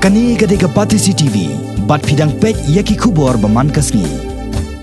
Kani gade ke Pati CCTV, bat fidang pek yaki kubor baman kasngi.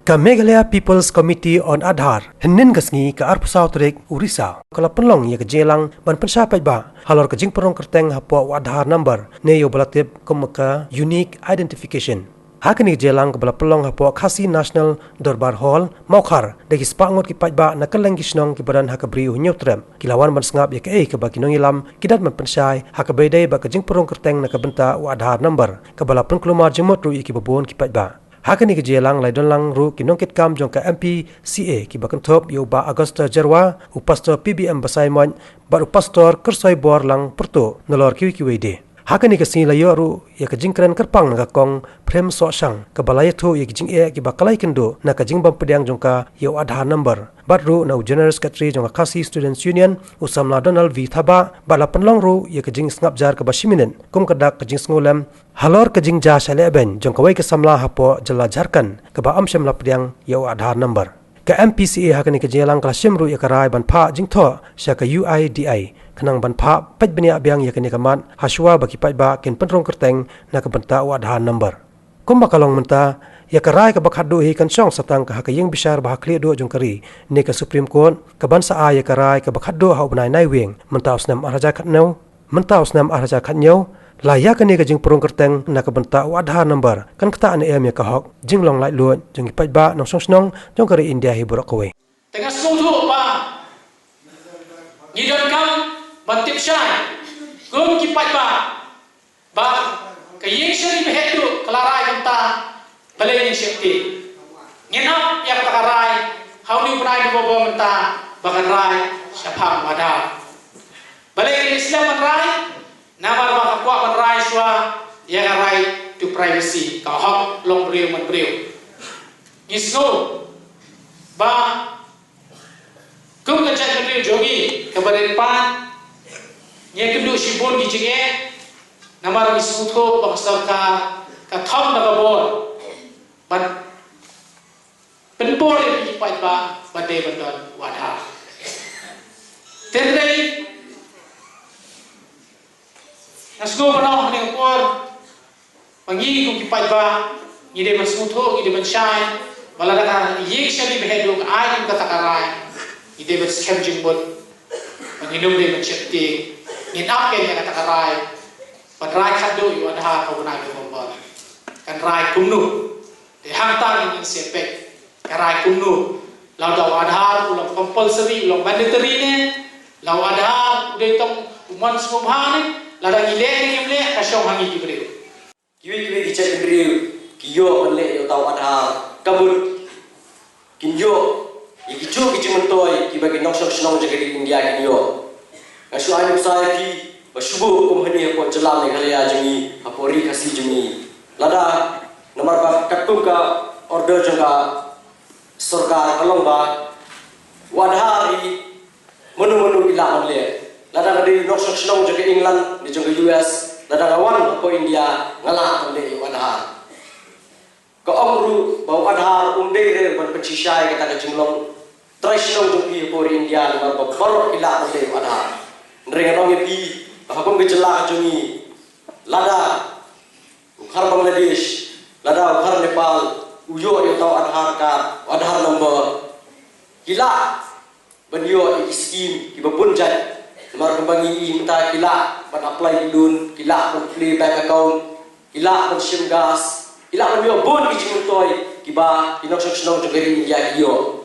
Ka Meghalaya People's Committee on Aadhaar, henin kasngi ka Arpusau Trek Urisa. Kala penlong ya ke jelang ban pensapaj ba, halor ke jing perong kerteng hapo Aadhaar number, ne yo balatip kumaka unique identification. Hakani jelang ke bala pelong hapo Khasi National Darbar Hall Maukhar dagi spangot ki pajba na kaleng gisnong ki badan hakabri unyotrem kilawan ban sngap ya ke ba kinong ilam kidat man pensai hakabedai ba ke jing perong kerteng na kabenta Aadhaar number ke bala penklumar jemot ru ki babon ki pajba. Hakani ke jelang lai don lang ru kinong kit kam jong ka MPCA ki bakan top yo ba Augusta Jarwa upastor PBM basai mon ba upastor kersoi bor lang perto nalor ki wede. Hakani ke sin layo ru ya ke jingkren kerpang na kong prem so sang ke balaya thu ya ke jing ki bakalai kendo na ke jing bam pedang jongka yo Aadhaar number badru na general secretary jongka Khasi Students Union usamla Donald V Thaba bala penlong ru ya ke jing ngap jar ke basiminen kum kedak ke jing ngolem halor ke jing ja shale ben jongka wai ke samla hapo jela jarkan ke ba amsham la pedang yo Aadhaar number ke MPCA hakani ke jelang klasim ru ya karai ban pha jing tho sya ke UIDI kenang ban pha paj benia abyang ya kini kaman haswa bagi paj ba ken penrong kerteng na kebenta Aadhaar number kum bakalong menta ya karai ke bakhadu hi kan song satang ka hakayeng bisar bah kli do jong kari ne ka Supreme Court ka ban sa ya karai ke bakhadu ha ubnai nai weng menta usnam araja khatnau menta usnam araja khatnyau la ya kani ka jing perong kerteng na kebenta Aadhaar number kan kata an em ya ka hok jing long lai luat jong paj ba nong song snong jong kari India hi burak kowe tengah sungguh pa ngidon kam bantip syai gum kipat ba kayeng syari behetu kelarai benta balai syekti ngenap yang takarai hauni punai di bobo benta bakan rai syapam Aadhaar balai Islam rai nama ba kapwa ban rai swa yang rai to privacy ka hok long brio man brio ngisno ba kum ka chat brio jogi ka barin pan nye kendu shibon ki jinge namar isutho baksar ka thom na babor ban penpor ki pai ba bade bandon Aadhaar tendrei nasgo banau ne por pangi ko ki pai ba ni de masutho ni de banshai wala ka yek shali behedu ai ka takarai ni de bas khemjing bot panginum de bancheti ngin up ke yang kata karai padrai khadu yu Aadhaar ko na ko bomba kan rai kumnu de hangta ngin sepek karai kumnu law da Aadhaar ulang compulsory ulang mandatory ne law Aadhaar de tong uman subhane la da ile ni mle ka shong hangi kibre kiwi ki cek kibre kiyo mle yo taw Aadhaar kabut kinyo ikichu kichimtoy kibagi noksok snong jagadi India kinyo Asu ayu society basubu kumhani ko jalan Meghalaya jemi apori Khasi jemi lada nomor ba katung ka order janga sarkar kalong ba Aadhaar hi menu ila manle lada ngadi noksok snong jaga England di janga US lada lawan ko India ngala manle Aadhaar ko amru ba Aadhaar re ban pechisai kata jinglong trisnong jumpi apori India nomor ba barok ila manle Aadhaar Nrengan orang yang bahkan berjelah jumi, lada, ukhar Bangladesh, lada ukhar Nepal, uyo yang tahu Aadhaar number, kila, banyo skim, kiba punjat, nomor kembangi minta kila, ban apply loan, kila ban play bank account, kila ban sim gas, kila ban yo bon kijing toy, kiba inok senong jogeri India kiyo,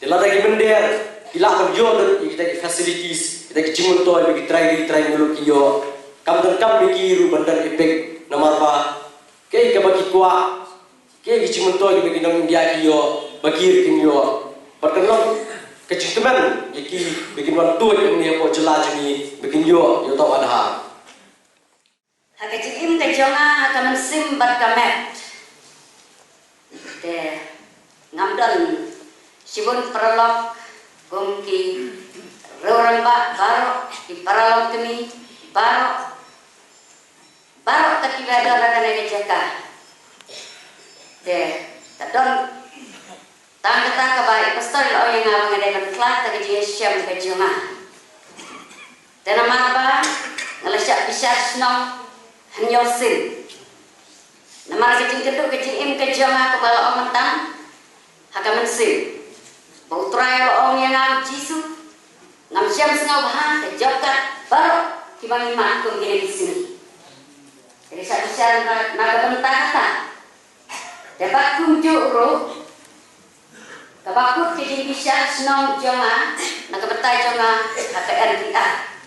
lada kimender, kila ban yo kita facilities kita cimun toy bagi try dulu kiyo kam bagi bandar efek nomor ba ke bagi kuah ke cimun toy bagi nang India kiyo bagi kiyo perkenal keciteman iki bikin wantu ni ko jelas ni bikin yo tahu Aadhaar hakajim ke jonga hakamansim barkamet de ngamdon sibun perlok gongki orang baru di paralog kami baru ketika ada orang yang jaga deh tadon tangga baik pastor lo yang ngawang ada kan kelas tak jadi siam kejungan dan nama apa ngelesyak bisa senang Hanyosin. Namar kecing keduk kecing im kejama kebala om mentang. Hakamansin. Bau try om yang ngam jisu. Ngam siam sengau bahan kejokat baru kibang iman kum gini di sini. Jadi satu siang naga bentang kata. Dapat kunjuk roh. Kabakut kejing bisa senong jonga. Naga bentai jonga HKRDA.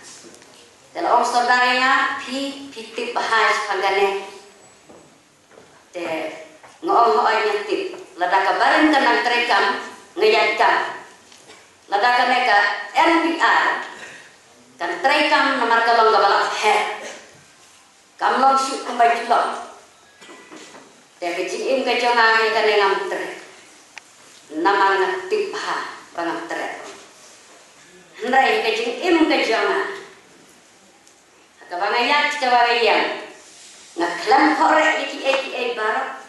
Dalam om saudaranya pitip bahas panggane. Te ngom hoy nyetip. Lada kabarin tenang terekam ngeyakam. Lada kaneka NPR. Kan terekam nomor kalong gabalak her. Kamlong syuk kembali julong. Te kecing im kejonga ikan ngam tere. Nama ngetip ha bangam tere. Hendai kecing im kejonga. Kabangaya cikawarayang ngaklam korek iki baru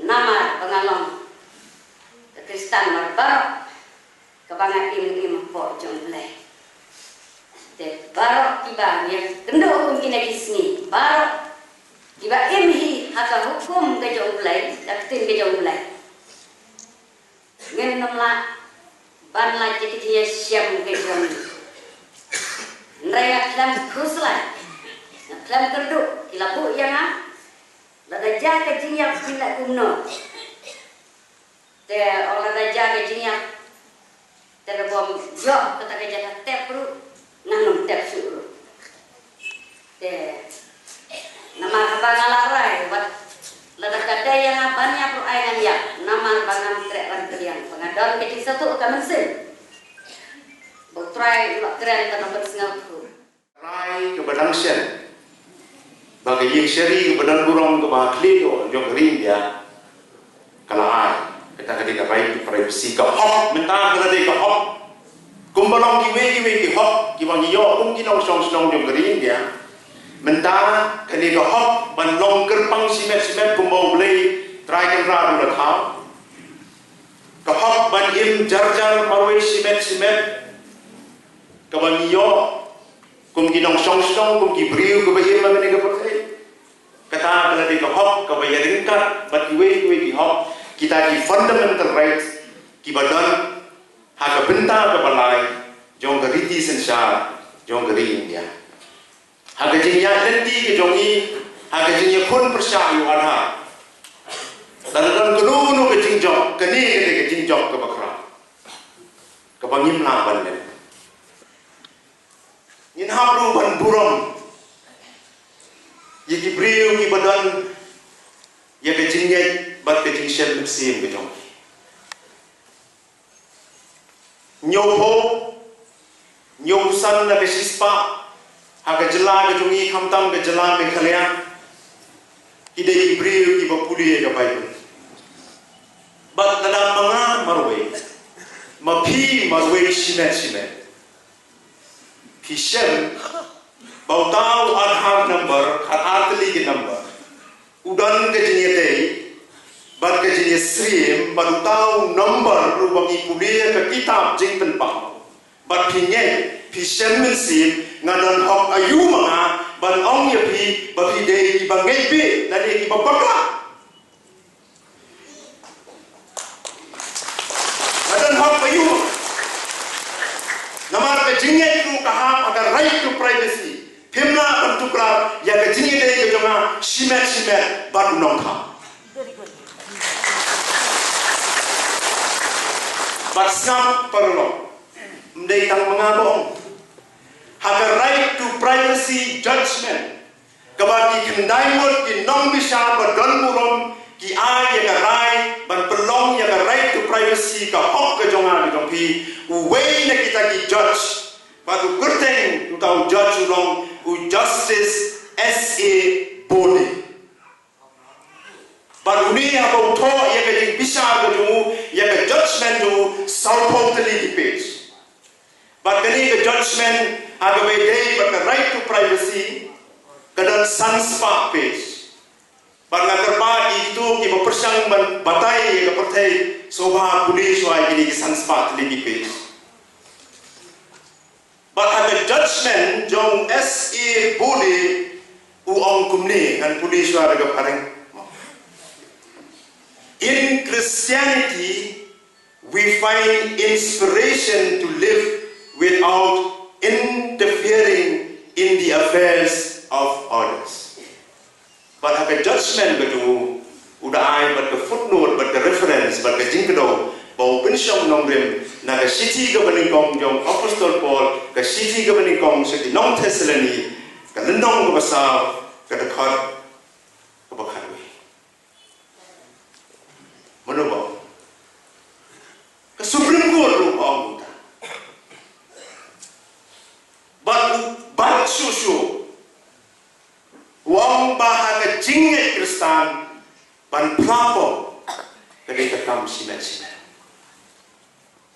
nama pengalong Kristan marbaru kabanga im po jomble te baru tiba yang tendo hukum kina kisni baru tiba imhi haka hukum ke jomble daktin ke jomble ngen nomla ban la jikitiya siam ke jomble Nraya kelam kuslan, kelam kerduk, kilabu yang lada jaga jinyak tidak kuno. Te orang lada jaga jinyak terbom jok kata kerja tep ru nganum tep suru. Te nama abang alarai buat lada kada yang banyak ru ayan ya nama bangam trek lanterian pengadon kecil satu kamansin. Try keren tanam bersengau. Rai keberangsian bagi yang seri keberan burung ke bahakli o jom ring dia kalau ai kita ketika baik privacy ke hop mentang kena dia ke hop kumbalong kiwe ki hop ki bang yo kum ki nong song jom ring dia mentang kena ke hop ban long gerbang simet kumbau beli try kan radu dah kau ke hop ban im jar marwai simet kabang yo kum ginong song kum ki briu ke bahir ma ne ke pertai kata kala di ke hop ke bahir ringkat but we ki hop kita di fundamental rights ki badan ha ke benta ke balai jong ke riti sensar jong ke India ha ke jingya lenti ke jongi ha ke jingya kun persya yu arha dan kedunu ke jingjok ke ni ke jingjok ke bakra ke bangim la ban Yin habru ban burung, yaki briu ki badan, yaki jingyai bat ke jingshen bersim ke jong. Nyosan na ke sispa, haka jela ke jongi kamtam ke jela ke kalian, ide ki briu ki bapuli ke bayi. Bat dalam mga marway, mapi marway simet. Kishen bau tahu Aadhaar number atli ke number udan ke jenis bat ke jenis stream bau tahu number rubangi pulia ke kitab jing penpang bat pishen mensim ngadan hok ayu mga ban ong ya pi bagi dei bangai pi nadi ki babakla ngadan hok ayu Namar ke jingyai itu kaham agar right to privacy. Pimla bentuklah yang ke jingyai dari ke jonga simet baru nongkam. Basngam perlu mendatang mengabong. Agar right to privacy judgment. Kebagi kendaimut ki nong bisa berdon burung ki ai yang rai ban pelong yang right to privacy ke hok ke jonga di jongpi. Uway na kita ki judge patu kurteng tu tahu judge ulong justice SA body baru ni apa utho ya ke bisa ke ju ya ke judgment ju salpong teli di page but kini ke judgment aga be day but the right to privacy kadang sanspa page but ngaterpa itu ki bepersang batai ya ke pertai soba pulis wai kini ki sanspa teli di page but ada judgment jong SA body uang kumni kan puli suara ke pareng. In Christianity, we find inspiration to live without interfering in the affairs of others. But have a judgment betul, udah ay, but the footnote, but the reference, but the jingkado, bau pensiong nongrim, naga city ke beningkong jong Apostol Paul, ke city ke beningkong segi nong Thessaloni, ke lendong ke besar, ke dekat, ke bakharwi. Menubau, ke Supreme Court lupa muda. But susu, wang bahagia jingit Kristen, ban pelapo, kedai tekam simet.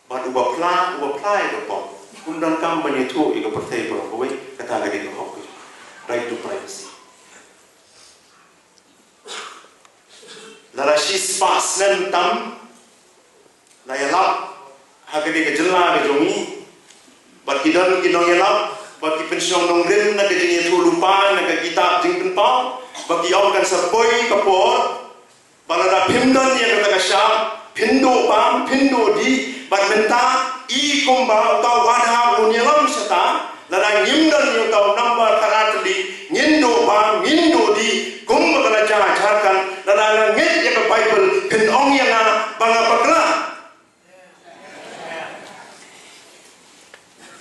But uba apply ke pom, undang kam banyetu ika pertai pun kau kata kedai ke hok, right to privacy. Lara shis pas nentam, layalap, hagedai ke jelah ke jongi, but kidon yalap. Bagi pensiong nongrim na kajing itu lupa na kagitab jing penpau bagi awak kan sepoi kapor balada pimdan yang kata kasyam pindo pam pindo di badmenta I kumba utau wadha unyalam seta lada ngimdan utau number karatli ngindo pam ngindo di kumba kala jaharkan lada ngit yang ke Bible pinong yang bangga bakla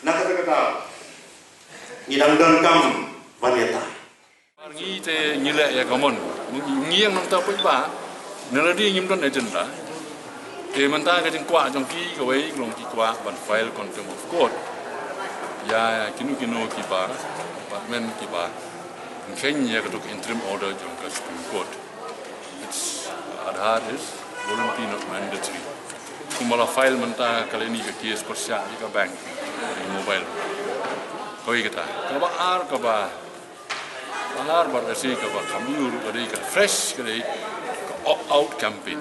nak kata ngidang dan kam wanita. Ngi te ngile ya kamon, ngi yang nong tapoi ba, neladi ngim don agenda. Te manta ka jing kwa jong ki ka wei long ki kwa ban file contempt of court. Ya kinu ki ba, department ki ba. Ngeng ya ka tok interim order jong ka Supreme Court. It's Aadhaar is voluntary not mandatory. Kumala file manta kali ni ka case persya ka bank mobile. Koi kata, kaba ar kaba, ar berasi kaba kamiur kadai ka fresh kadai ka opt out campaign.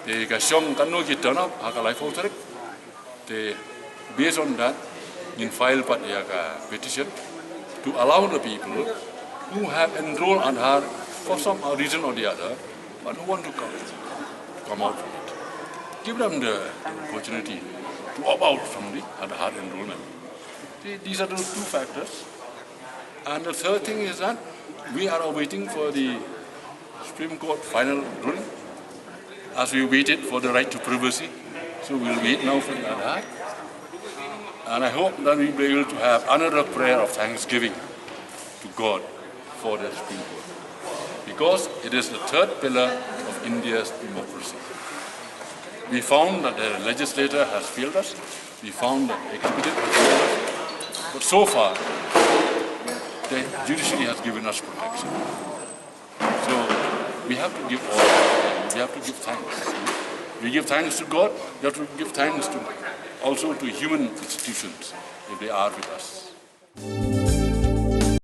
Te ka syom kanu kita na akalai voter. Te based on that, in file pat ya ka petition to allow the people who have enrolled Aadhaar for some reason or the other, but who want to come out from it. Give them the opportunity to opt out from the Aadhaar enrollment. These are the two factors. And the third thing is that we are waiting for the Supreme Court final ruling as we waited for the right to privacy. So we'll wait now for that. And I hope that we'll be able to have another prayer of thanksgiving to God for the Supreme Court. Because it is the third pillar of India's democracy. We found that the legislature has failed us. We found that the executive has failed us. But so far, the judiciary has given us protection. So we have to give all, we have to give thanks. We give thanks to God, we have to give thanks to also to human institutions if they are with us.